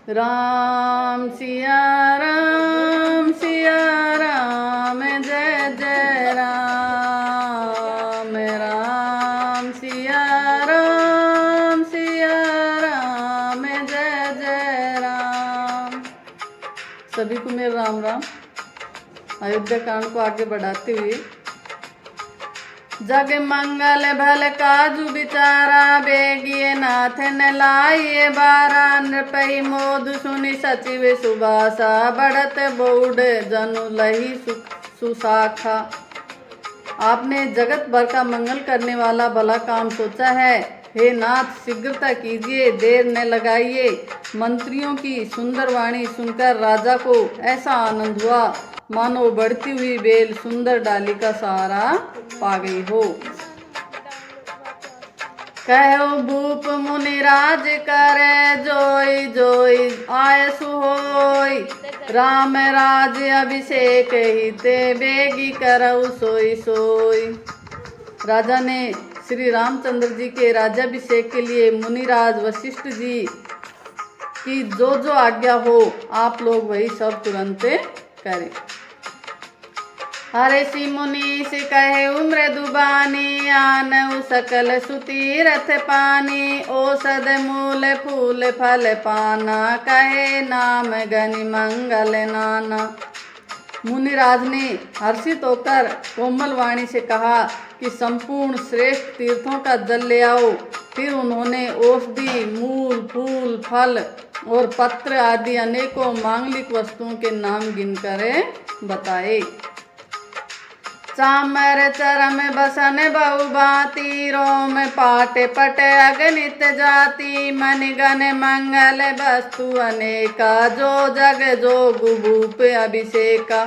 राम सिया राम जय जय राम राम सिया राम जय जय राम। सभी को मेरा राम राम। अयोध्या कांड को आगे बढ़ाते हुए, जग मंगल भल काजु बिचारा, बेगिए नाथ न लाइए बारा, नृपई मोद सुनि सचिव सुबासा, बढ़त बौड जनु लही सुशाखा। आपने जगत भर का मंगल करने वाला भला काम सोचा है। हे नाथ, शीघ्रता कीजिए, देर न लगाइए। मंत्रियों की सुंदर वाणी सुनकर राजा को ऐसा आनंद हुआ मानो बढ़ती हुई बेल सुंदर डाली का सहारा पा गई हो। कहो भूप मुनिराज करे, जोई जोई आयसु होई, राम राज अभिषेक हिते, बेगी करऊ सोई सोई। राजा ने श्री रामचंद्र जी के राज्याभिषेक के लिए मुनिराज वशिष्ठ जी की जो आज्ञा हो, आप लोग वही सब तुरंत करें। हरे सी मुनि से कहे मृदु बानी, आनऊ सकल सुतीरथ पानी, औषध मूल फूल फल पाना, कहे नाम गनि मंगल नाना। मुनिराज ने हर्षित होकर कोमल वाणी से कहा कि संपूर्ण श्रेष्ठ तीर्थों का जल ले आओ। फिर उन्होंने औषधि, मूल, फूल, फल और पत्र आदि अनेकों मांगलिक वस्तुओं के नाम गिनकर बताए। चामर चरम बसन बहु भांति, रोम पाट पट अगणित जाति, मणिगण मंगल वस्तु अनेका, जो जग जोगु भूप अभिषेका।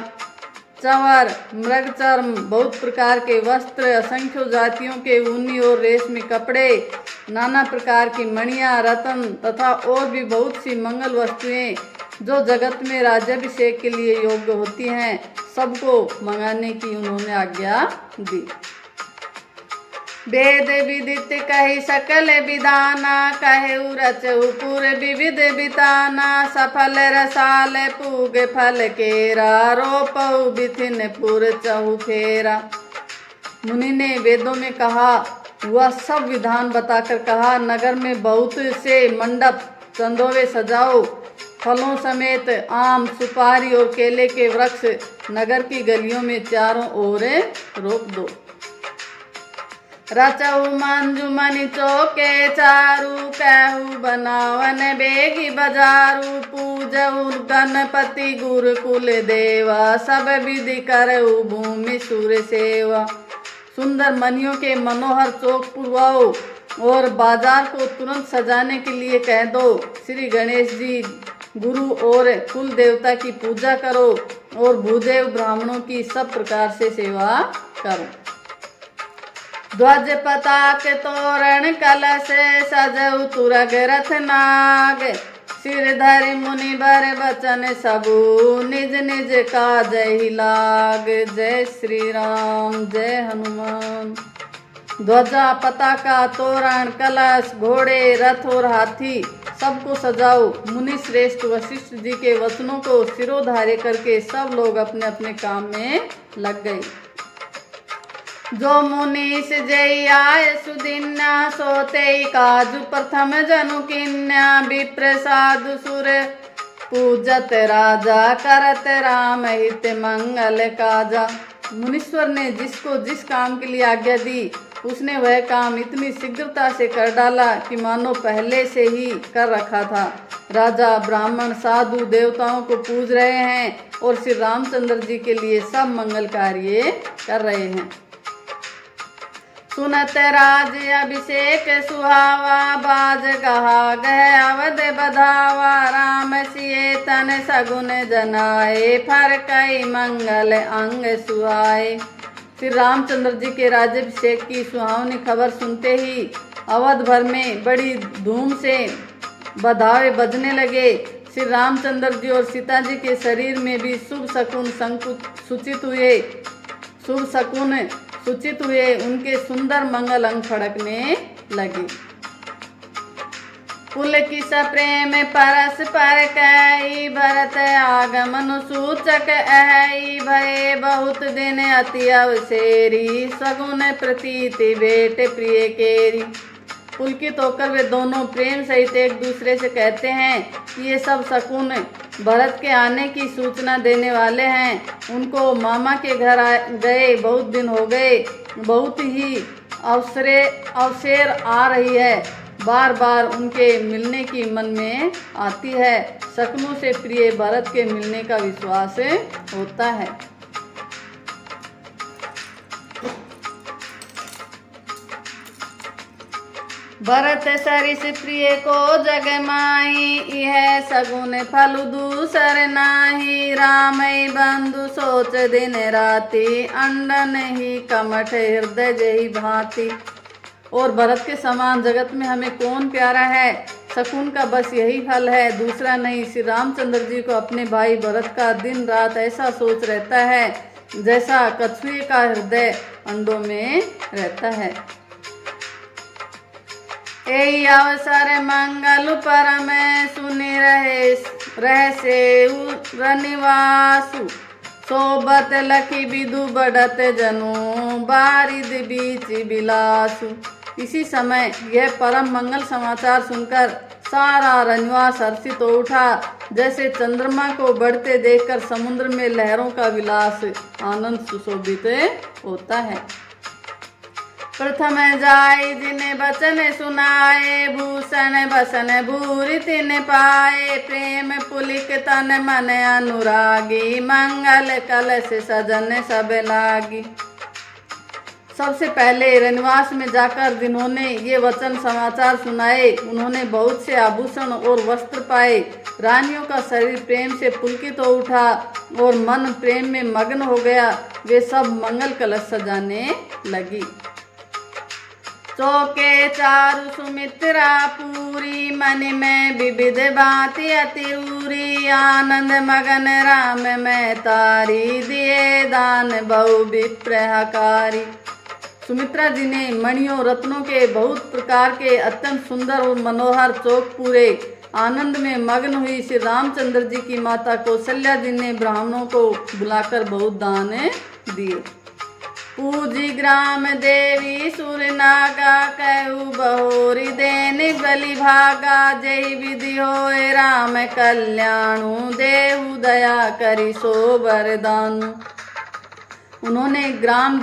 चंवर, मृग चर्म, बहुत प्रकार के वस्त्र, असंख्य जातियों के ऊनी और रेशमी कपड़े, नाना प्रकार की मणियां, रत्न तथा और भी बहुत सी मंगल वस्तुएं जो जगत में राज्याभिषेक के लिए योग्य होती हैं, सबको मंगाने की उन्होंने आज्ञा दी। वेद विदित कही सकल विधाना, कहे रचहु पुर विविध बिताना, सफल रसाल पूग फल केरा, रोपहु बिथिन पुर चहु फेरा। मुनि ने वेदों में कहा वह सब विधान बताकर कहा, नगर में बहुत से मंडप चंदोवे सजाओ, फलों समेत आम, सुपारी और केले के वृक्ष नगर की गलियों में चारों ओर रोप दो। रचऊ मंजुमणि चौके चारू, कहू बनावन बेगी बजारू, पूजऊ गणपति गुरुकुल देवा, सब विधि करऊ भूमि सुर सेवा। सुंदर मणियों के मनोहर चौक पुरवाओ और बाजार को तुरंत सजाने के लिए कह दो। श्री गणेश जी, गुरु और कुल देवता की पूजा करो और भूदेव ब्राह्मणों की सब प्रकार से सेवा करो। ध्वज पताक तोरण कलश, सजऊ तुरग रथ नाग, सिरधरि मुनि बर बचन सबू, निज निज काज ही लाग। जय श्री राम, जय हनुमान। ध्वजा, पताका, तोरण, कलश, घोड़े, रथ और हाथी सबको सजाओ। मुनि श्रेष्ठ वशिष्ठ जी के वचनों को सिरोधार्य करके सब लोग अपने अपने काम में लग गए। जो मुनीस जय आय सुदिन्या, सोते काजु प्रथम जनु किन्या, विप्र साधु सुर पूजत राजा, करत राम हित मंगल काजा। मुनीश्वर ने जिसको जिस काम के लिए आज्ञा दी, उसने वह काम इतनी शीघ्रता से कर डाला कि मानो पहले से ही कर रखा था। राजा, ब्राह्मण, साधु देवताओं को पूज रहे हैं और श्री रामचंद्र जी के लिए सब मंगल कार्य कर रहे हैं। सुनत राज अभिषेक सुहावा, बाज गहा गह अवध बधावा, राम सिए तन सगुन जनाए, फर कई मंगल अंग सुहाए। श्री रामचंद्र जी के राज्याभिषेक की सुहावनी खबर सुनते ही अवध भर में बड़ी धूम से बधावे बजने लगे। श्री रामचंद्र जी और सीता जी के शरीर में भी शुभ शकुन सूचित हुए, उनके सुंदर मंगल अंग फड़कने लगे। पुलकित प्रेम परस्पर कई भरत आगमन सूचक अहई भये बहुत दिन अति अवसेरी सगुन प्रतीति भेंट प्रिय केरी। पुलकित होकर वे दोनों प्रेम सहित एक दूसरे से कहते हैं कि ये सब शकुन भरत के आने की सूचना देने वाले हैं। उनको मामा के घर गए बहुत दिन हो गए, बहुत ही अवसर आ रही है, बार बार उनके मिलने की मन में आती है। शकुनों से प्रिय भरत के मिलने का विश्वास होता है। भरत सरिस प्रिय को जग माही यह सगुन फल दूसर नाही। राम बंधु सोच दिन राति अंडन ही कमठ हृदय जही भांति। और भरत के समान जगत में हमें कौन प्यारा है, शकुन का बस यही फल है, दूसरा नहीं। श्री रामचंद्र जी को अपने भाई भरत का दिन रात ऐसा सोच रहता है जैसा कछुए का हृदय अंडों में रहता है। यही अवसर मंगल परम सुनि रह से रनिवासु सोबत लखी विदु बढ़त जनु बारिद बीच बिलासु। इसी समय यह परम मंगल समाचार सुनकर सारा रनिवास हर्षित हो उठा, जैसे चंद्रमा को बढ़ते देखकर समुद्र में लहरों का विलास आनंद सुशोभित होता है। प्रथम जाय जिने बचन सुनाए भूषण बसन भूरि तिन पाए। प्रेम पुलिक तन मन अनुरागी मंगल कलश सजन सब लागी। सबसे पहले रनिवास में जाकर जिन्होंने ये वचन समाचार सुनाए उन्होंने बहुत से आभूषण और वस्त्र पाए। रानियों का शरीर प्रेम से पुलकित हो उठा और मन प्रेम में मग्न हो गया। वे सब मंगल कलश सजाने लगी। चौके चारु सुमित्रा पूरी मन में विविध भांति अतिरूरी। आनंद मगन राम में तारी दिए दान बहु विप्रहकारी। सुमित्रा जी ने मणियों रत्नों के बहुत प्रकार के अत्यंत सुंदर और मनोहर चौक पूरे। आनंद में मग्न हुई श्री रामचंद्र जी की माता कौशल्या जी ने ब्राह्मणों को बुलाकर बहुत दान दिए। पूजी ग्राम देवी सुर नागा कहू बहोरी देनि बलि भागा। जय विधि होए राम कल्याणु देहु दया करी सो वरदानु। उन्होंने ग्राम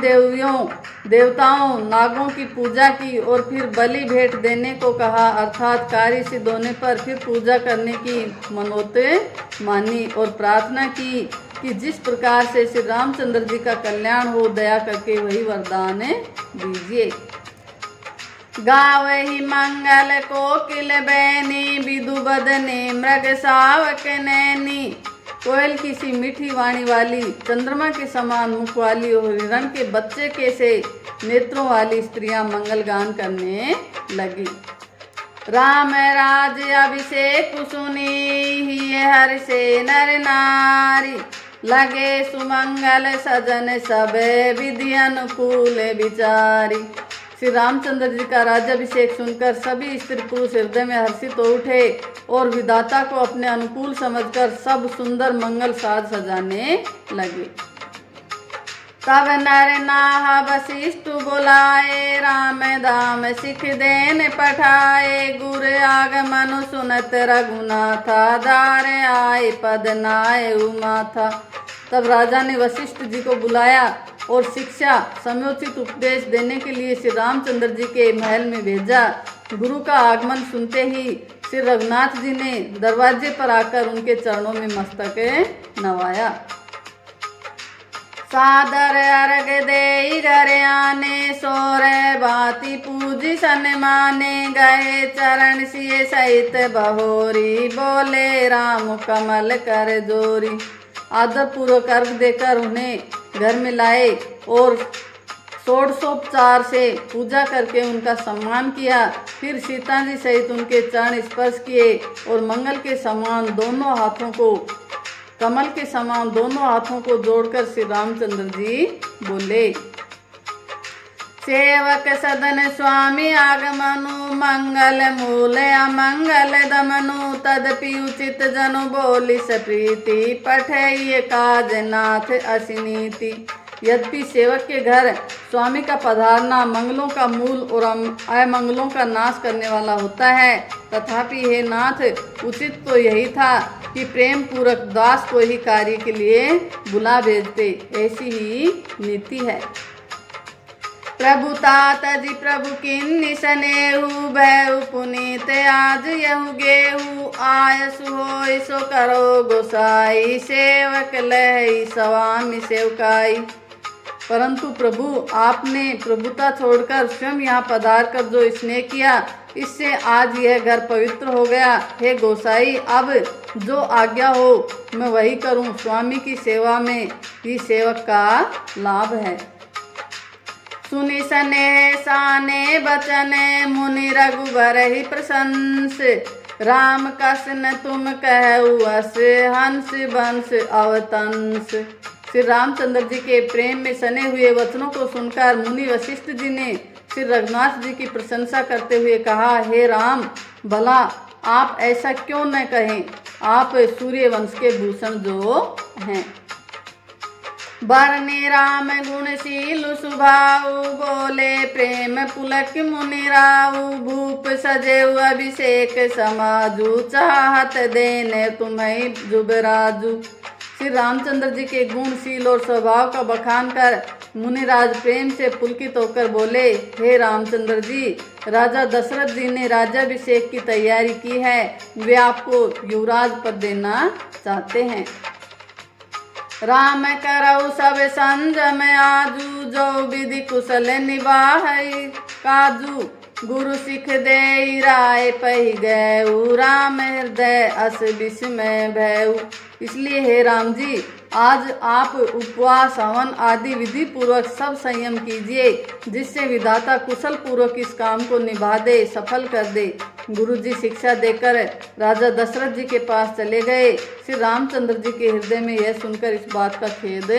देवताओं नागों की पूजा की और फिर बलि भेंट देने को कहा, अर्थात कार्य सिद्ध होने पर फिर पूजा करने की मनोते मानी और प्रार्थना की कि जिस प्रकार से श्री रामचंद्र जी का कल्याण हो दया करके वही वरदान दीजिए। गावहि मंगल कोकिल बैनी विदु बदने मृग सावक नैनी। कोयल की सी मीठी वाणी वाली, चंद्रमा के समान मुख वाली और हिरण के बच्चे के से नेत्रों वाली स्त्रियां मंगल गान करने लगी। राम राज अभिषेक सुनी ही हर से नर नारी। लगे सुमंगल सजन सब विधि अनुकूल विचारी। श्री रामचंद्र जी का राज्याभिषेक सुनकर सभी स्त्री पुरुष हृदय में हर्षित हो उठे और विधाता को अपने अनुकूल समझकर सब सुंदर मंगल साज सजाने लगे। तब नर नाह वशिष्ठ बुलाए राम दाम सिख देन पठाए। गुर आगमन सुनत रघुनाथा दार आए पद नाय उमाथा। तब राजा ने वशिष्ठ जी को बुलाया और शिक्षा समुचित उपदेश देने के लिए श्री रामचंद्र जी के महल में भेजा। गुरु का आगमन सुनते ही श्री रघुनाथ जी ने दरवाजे पर आकर उनके चरणों में मस्तक नवाया। सादर अर्घ दे घर आने सोरे बाती पूजी सन्माने। गए चरण सिए सहित बहोरी बोले राम कमल कर जोरी। आदर पूर्वक अर्घ देकर उन्हें घर में लाए और षोडशोपचार से पूजा करके उनका सम्मान किया। फिर सीता जी सहित उनके चरण स्पर्श किए और मंगल के समान दोनों हाथों को कमल के समान दोनों हाथों को जोड़कर श्री रामचंद्र जी बोले। सेवक सदन स्वामी आगमनु मंगल मूल अमंगल दमनु तदपि उचित जनु बोलिस प्रीति पठय काज नाथ असिनीति। यद्यपि सेवक के घर स्वामी का पधारना मंगलों का मूल और अमंगलों का नाश करने वाला होता है, तथापि हे नाथ उचित तो यही था कि प्रेम पूर्वक दास को ही कार्य के लिए बुला भेजते, ऐसी ही नीति है। प्रभु तात जी प्रभु किन्नी सनेहु भयउ पुनीत आज यहु गेहु आयसु होय सो करो गोसाई सेवक लहई स्वामी सेवकाई। परंतु प्रभु आपने प्रभुता छोड़कर स्वयं यहाँ पधार कर जो स्नेह किया, इससे आज यह घर पवित्र हो गया। हे गोसाई अब जो आज्ञा हो मैं वही करूं, स्वामी की सेवा में ही सेवक का लाभ है। सुनि सने साने बचन मुनि रघुबर ही प्रशंस राम कसन तुम कहु अस हंस बंस अवतंस। श्री रामचंद्र जी के प्रेम में सने हुए वचनों को सुनकर मुनि वशिष्ठ जी ने श्री रघुनाथ जी की प्रशंसा करते हुए कहा, हे राम भला आप ऐसा क्यों न कहें, आप सूर्य वंश के भूषण जो हैं। बरने राम गुणशील सुभाऊ बोले प्रेम पुलक मुनि राऊ भूप सजेऊ अभिषेक समाजू चाहत देने तुम्हें जुबराजू। श्री रामचंद्र जी के गुणशील और स्वभाव का बखान कर मुनिराज प्रेम से पुलकित होकर बोले, हे रामचंद्र जी राजा दशरथ जी ने राज्याभिषेक की तैयारी की है, वे आपको युवराज पद देना चाहते हैं। राम करऊ सब संजम आजू जो विधि कुशल निभाई काजू गुरु सिख दे राय पही गऊ राम हृदय अस विस्मय भयऊ। इसलिए हे राम जी आज आप उपवास हवन आदि विधि पूर्वक सब संयम कीजिए, जिससे विधाता कुशल पूर्वक इस काम को निभा दे, सफल कर दे। गुरु जी शिक्षा देकर राजा दशरथ जी के पास चले गए। श्री रामचंद्र जी के हृदय में यह सुनकर इस बात का खेद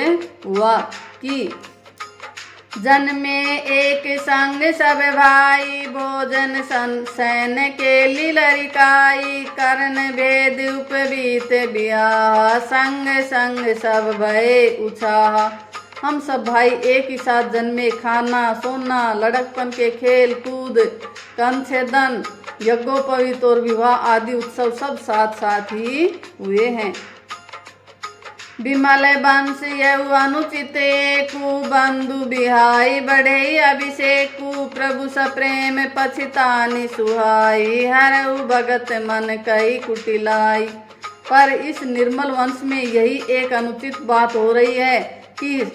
हुआ कि जन में एक संग सब भाई भोजन सैन के लीलरिकाई कर्ण भेद उपवीत बियाह संग संग सब भय उछाह। हम सब भाई एक ही साथ जन्मे, खाना सोना लड़कपन के खेल कूद कंछेदन यज्ञोपवीत और विवाह आदि उत्सव सब साथ साथ ही हुए हैं। विमल वंश यऊ अनुचित एकु बंधु बिहाई बढ़े अभिषेकु प्रभु सप्रेम पछितानि सुहाई हरऊ भगत मन कई कुटिलाई। पर इस निर्मल वंश में यही एक अनुचित बात हो रही है कि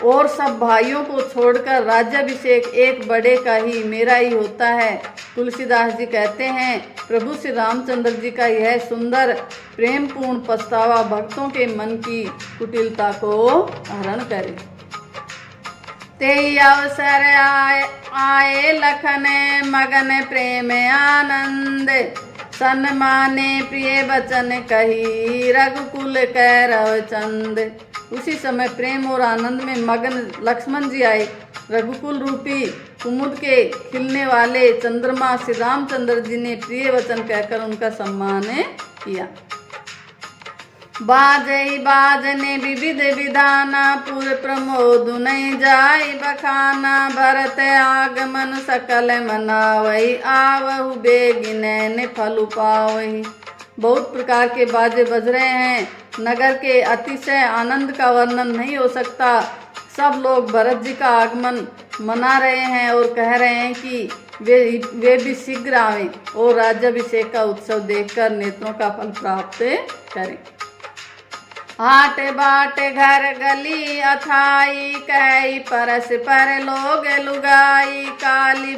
और सब भाइयों को छोड़कर राज्याभिषेक एक बड़े का ही मेरा ही होता है। तुलसीदास जी कहते हैं, प्रभु श्री रामचंद्र जी का यह सुंदर प्रेम पूर्ण पछतावा भक्तों के मन की कुटिलता को हरण करे। तेई अवसर आए लखन मगन प्रेम आनंद सन्माने प्रिय वचन कही रघुकुल कैरव चंद। उसी समय प्रेम और आनंद में मगन लक्ष्मण जी आए। रघुकुल रूपी कुमुद के खिलने वाले चंद्रमा श्री रामचंद्र जी ने प्रिय वचन कहकर उनका सम्मान किया। बाजई बाजने विविध विधाना पुर प्रमोद नहीं जाय बखाना भरत आगमन सकल मनावई आवहु बेगिनैन फल पावही। बहुत प्रकार के बाजे बज रहे हैं, नगर के अतिशय आनंद का वर्णन नहीं हो सकता। सब लोग भरत जी का आगमन मना रहे हैं और कह रहे हैं कि वे भी शीघ्र आवें और राज्याभिषेक का उत्सव देखकर नेत्रों का फल प्राप्त करें। हाट बाट घर गली अथाई कई परस पर लोग लुगाई काली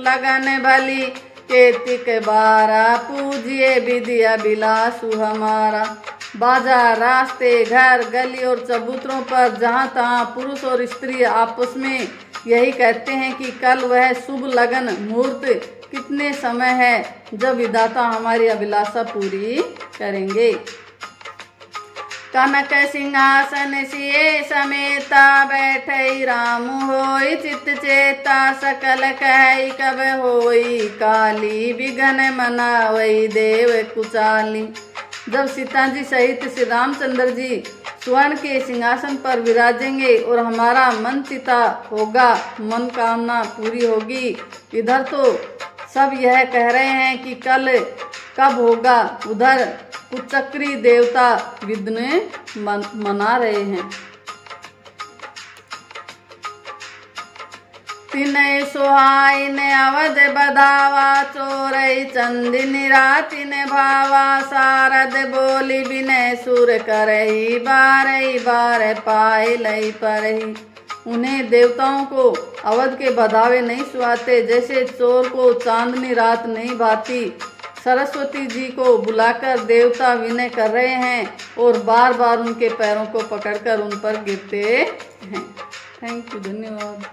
लगन भली केतिक बारा पूजिए विधि अभिलाषु हमारा। बाजार रास्ते घर गली और चबूतरों पर जहाँ तहाँ पुरुष और स्त्री आपस में यही कहते हैं कि कल वह शुभ लगन मुहूर्त कितने समय है जब विधाता हमारी अभिलाषा पूरी करेंगे। कनक सिंहासन सिए समेता, बैठई राम होई चित चेता, सकल कहई कब होई काली, विघन मनावई देव कुचाली। जब सीता जी सहित श्री रामचंद्र जी स्वर्ण के सिंहासन पर विराजेंगे और हमारा मन चिता होगा, मन कामना पूरी होगी। इधर तो सब यह कह रहे हैं कि कल कब होगा, उधर कुचक्री देवता विघ्न मना रहे हैं। तिनै सोहाइन अवध बधावा, चोरई चंदिनी रातिन भावा, सारद बोली बिनय सुर करही, बारही बार पाए लई परही। उन्हें देवताओं को अवध के बधावे नहीं सुहाते, जैसे चोर को चांदनी रात नहीं भाती। सरस्वती जी को बुलाकर देवता विनय कर रहे हैं और बार बार उनके पैरों को पकड़कर उन पर गिरते हैं। थैंक यू, धन्यवाद।